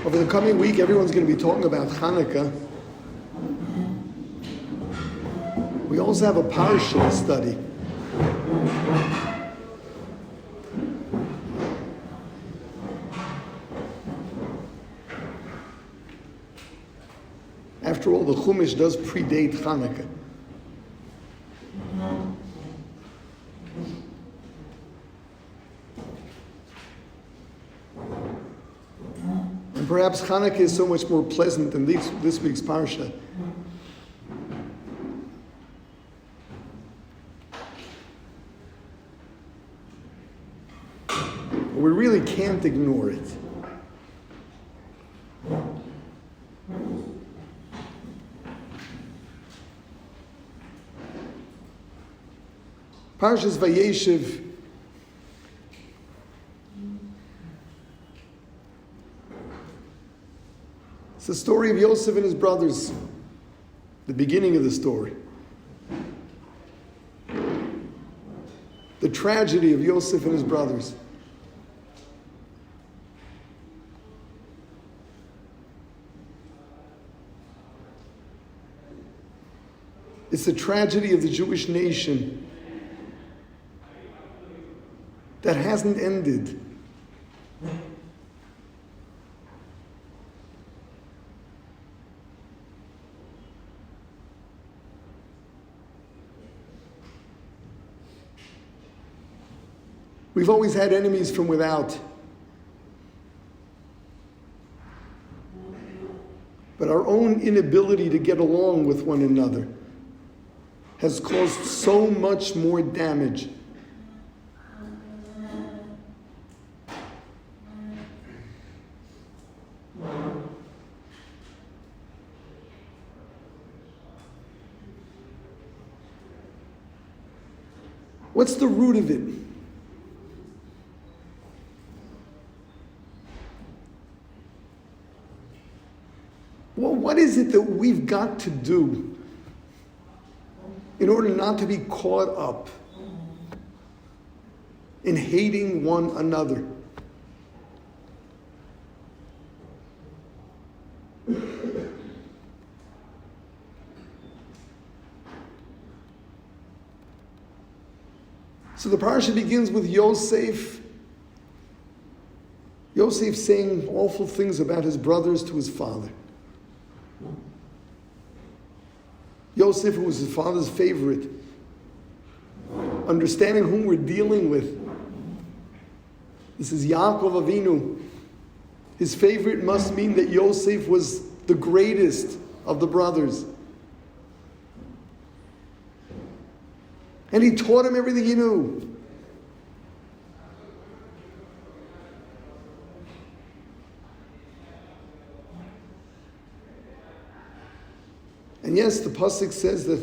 Over the coming week, everyone's going to be talking about Hanukkah. We also have a parsha to study. After all, the Chumash does predate Hanukkah. And perhaps Hanukkah is so much more pleasant than this week's parsha. But we really can't ignore it. Parshas Vayesheiv it's the story of Yosef and his brothers, the beginning of the story. The tragedy of Yosef and his brothers. It's the tragedy of the Jewish nation that hasn't ended. We've always had enemies from without. But our own inability to get along with one another has caused so much more damage. What's the root of it? Well, what is it that we've got to do in order not to be caught up in hating one another? So the parsha begins with Yosef. Yosef saying awful things about his brothers to his father. Yosef, who was his father's favorite, understanding whom we're dealing with. This is Yaakov Avinu. His favorite must mean that Yosef was the greatest of the brothers. And he taught him everything he knew. And yes, the pasuk says that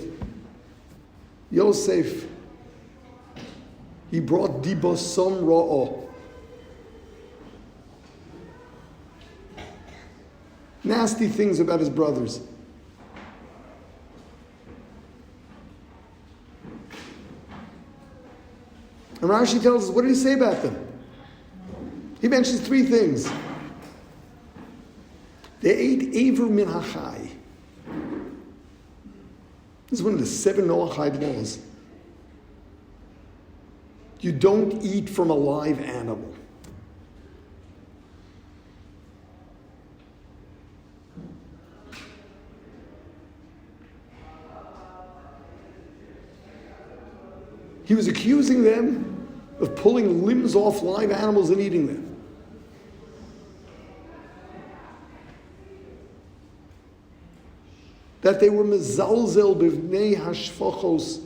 Yosef, he brought dibosom ra'ah. Nasty things about his brothers. And Rashi tells us, what did he say about them? He mentions three things. They ate Aver min hachai. This is one of the 7 Noahide laws. You don't eat from a live animal. He was accusing them of pulling limbs off live animals and eating them. That they were mezalzel b'vnei hashfachos.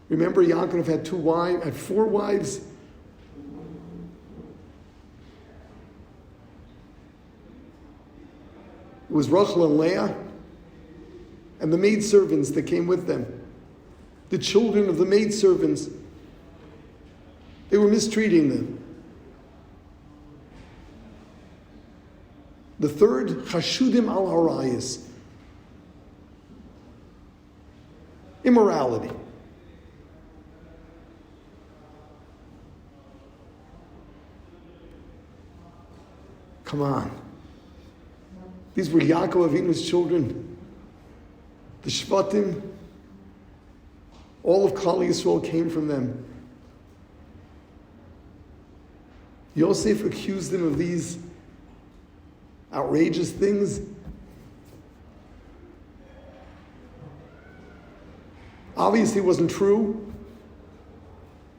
Remember, Yaakov had 4 wives. It was Rachel and Leah, and the maidservants that came with them. The children of the maidservants, they were mistreating them. The third, chashudim al harayis, immorality. Come on. These were Yaakov Avinu's children. The Shvatim, all of Klal Yisrael came from them. Yosef accused them of these outrageous things. Obviously it wasn't true.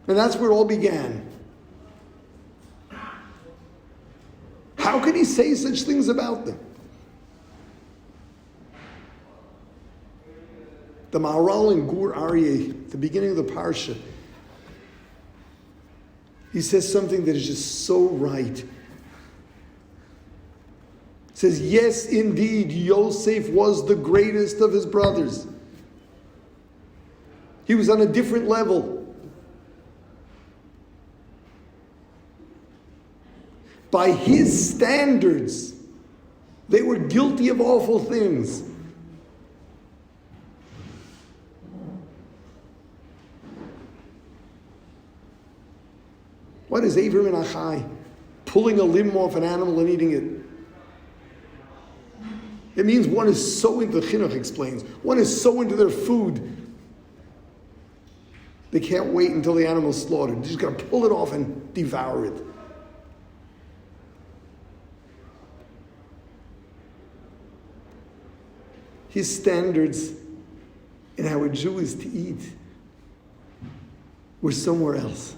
And that's where it all began. How could he say such things about them? The Maharal in Gur Aryeh, the beginning of the Parsha, he says something that is just so right. He says, yes, indeed, Yosef was the greatest of his brothers. He was on a different level. By his standards, they were guilty of awful things. What is Aver and Achai? Pulling a limb off an animal and eating it. It means one is so into, Chinuch explains, one is so into their food, they can't wait until the animal's slaughtered. They're just going to pull it off and devour it. His standards in how a Jew is to eat were somewhere else.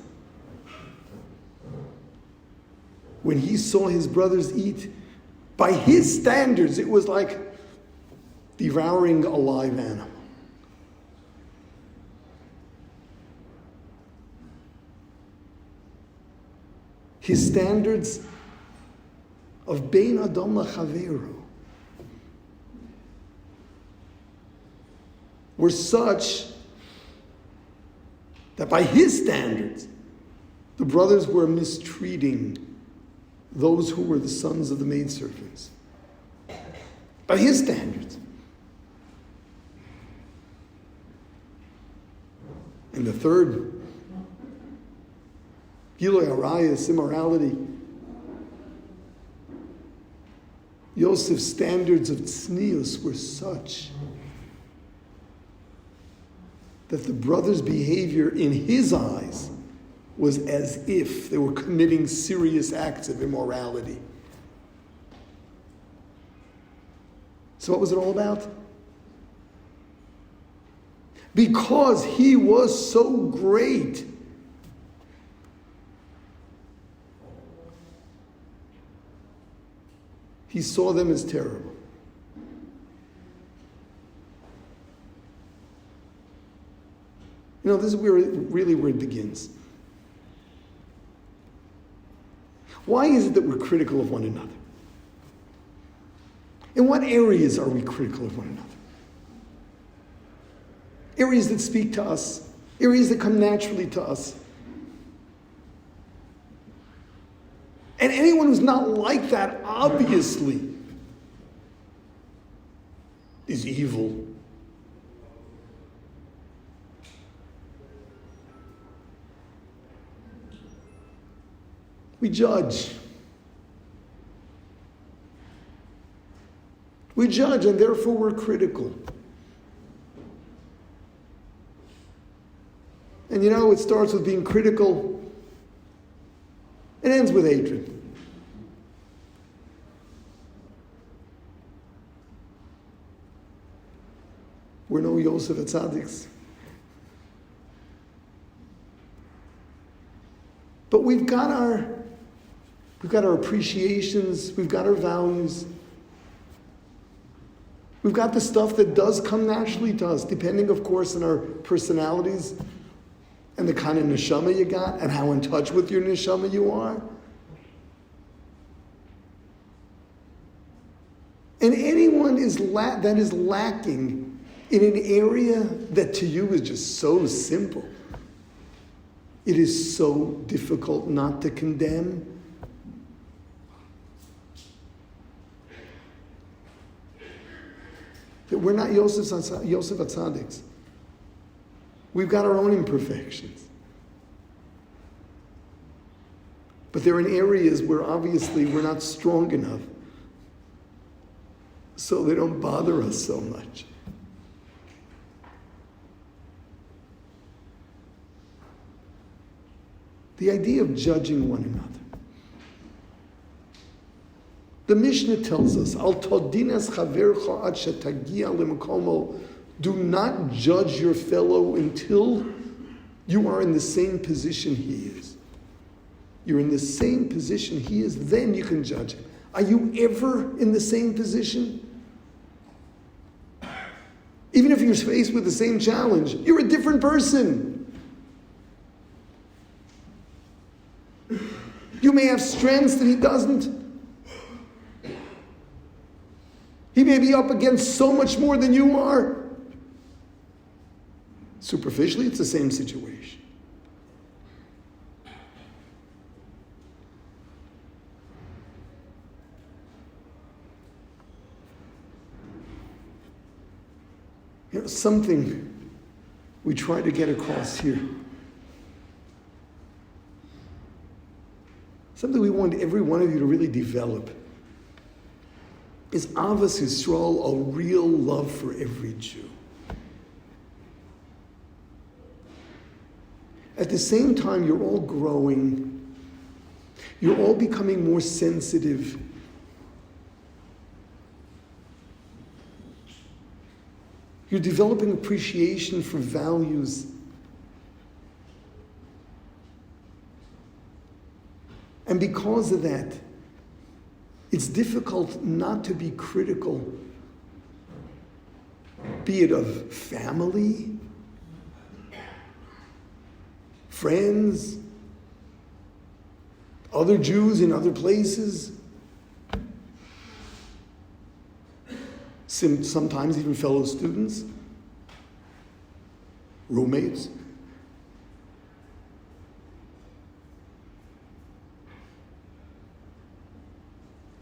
When he saw his brothers eat, by his standards, it was like devouring a live animal. His standards of Bein Adam Lachaveru were such that by his standards, the brothers were mistreating those who were the sons of the maidservants. By his standards. And the third, Gilui Arayos, immorality. Yosef's standards of tznius were such that the brothers' behavior in his eyes was as if they were committing serious acts of immorality. So what was it all about? Because he was so great, he saw them as terrible. This is where it begins. Why is it that we're critical of one another? In what areas are we critical of one another? Areas that speak to us, areas that come naturally to us. And anyone who's not like that, obviously, is evil. We judge. We judge, and therefore we're critical. And it starts with being critical. It ends with hatred. We're no Yosef Tzaddiks. But we've got our appreciations, we've got our values. We've got the stuff that does come naturally to us, depending, of course, on our personalities and the kind of neshama you got and how in touch with your neshama you are. And anyone that is lacking in an area that to you is just so simple, it is so difficult not to condemn. That we're not Yosef HaTzaddiks. We've got our own imperfections. But But they're in areas where obviously we're not strong enough. So they don't bother us so much. The idea of judging one another. The Mishnah tells us, Al todinas chavercha ad shetagia lemkomo. Do not judge your fellow until you are in the same position he is. You're in the same position he is, then you can judge him. Are you ever in the same position? Even if you're faced with the same challenge, you're a different person. You may have strengths that he doesn't. He may be up against so much more than you are. Superficially, it's the same situation. Something we try to get across here. Something we want every one of you to really develop is Ahavat Yisroel, a real love for every Jew. At the same time, you're all growing. You're all becoming more sensitive. You're developing appreciation for values. And because of that, it's difficult not to be critical, be it of family, friends, other Jews in other places, sometimes even fellow students, roommates.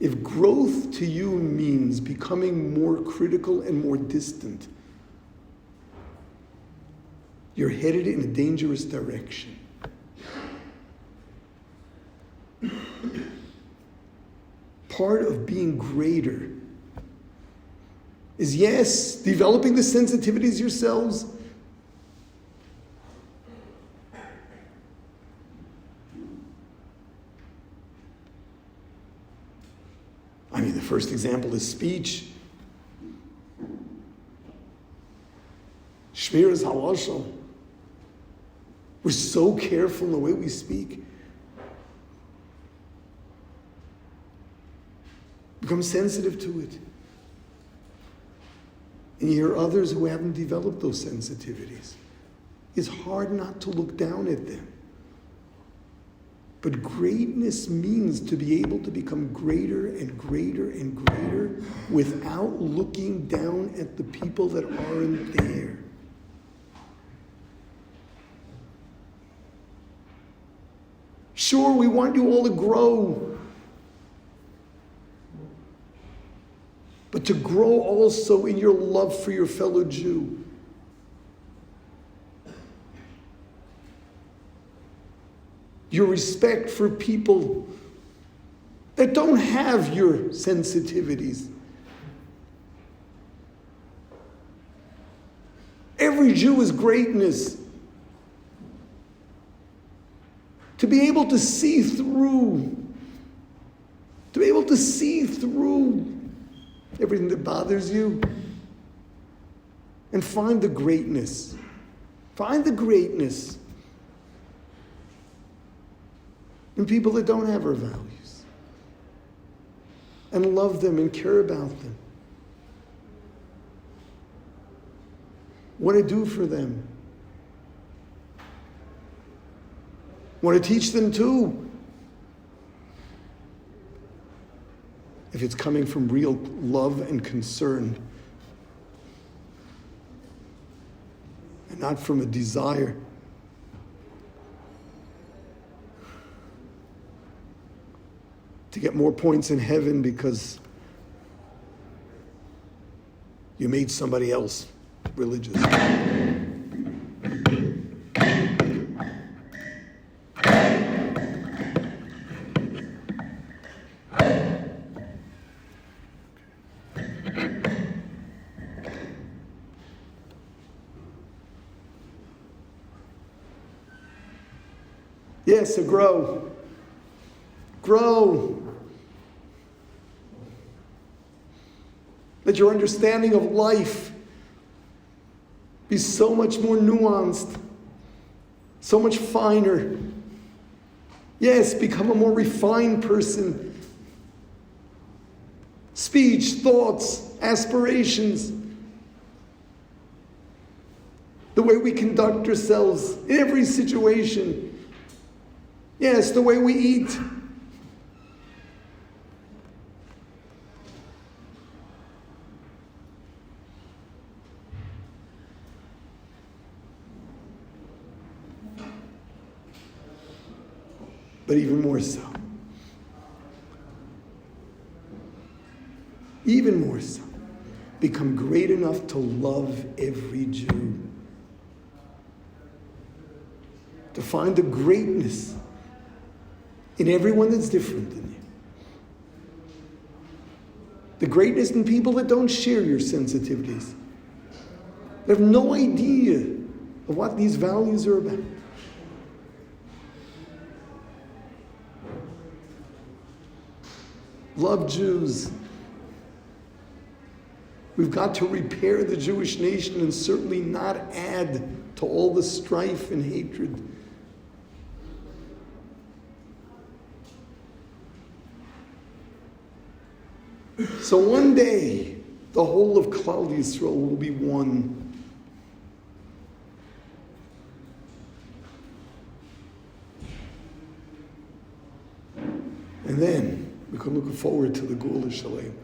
If growth to you means becoming more critical and more distant, you're headed in a dangerous direction. Part of being greater is, yes, developing the sensitivities yourselves. I mean, the first example is speech. Shmiras halashon. We're so careful in the way we speak. Become sensitive to it. And you hear others who haven't developed those sensitivities. It's hard not to look down at them. But greatness means to be able to become greater and greater and greater without looking down at the people that aren't there. Sure, we want you all to grow. But to grow also in your love for your fellow Jew. Your respect for people that don't have your sensitivities. Every Jew is greatness. To be able to see through, everything that bothers you and find the greatness. Find the greatness in people that don't have our values and love them and care about them. Want to do for them. Want to teach them too. If it's coming from real love and concern, and not from a desire to get more points in heaven because you made somebody else religious. Yes, so grow. Grow. Let your understanding of life be so much more nuanced, so much finer. Yes, become a more refined person. Speech, thoughts, aspirations, the way we conduct ourselves in every situation. Yes, the way we eat. But even more so. Even more so. Become great enough to love every Jew. To find the greatness in everyone that's different than you. The greatness in people that don't share your sensitivities. They have no idea of what these values are about. Love Jews. We've got to repair the Jewish nation and certainly not add to all the strife and hatred. So one day, the whole of Klal Yisroel will be one. And then we can look forward to the Gula Shalem.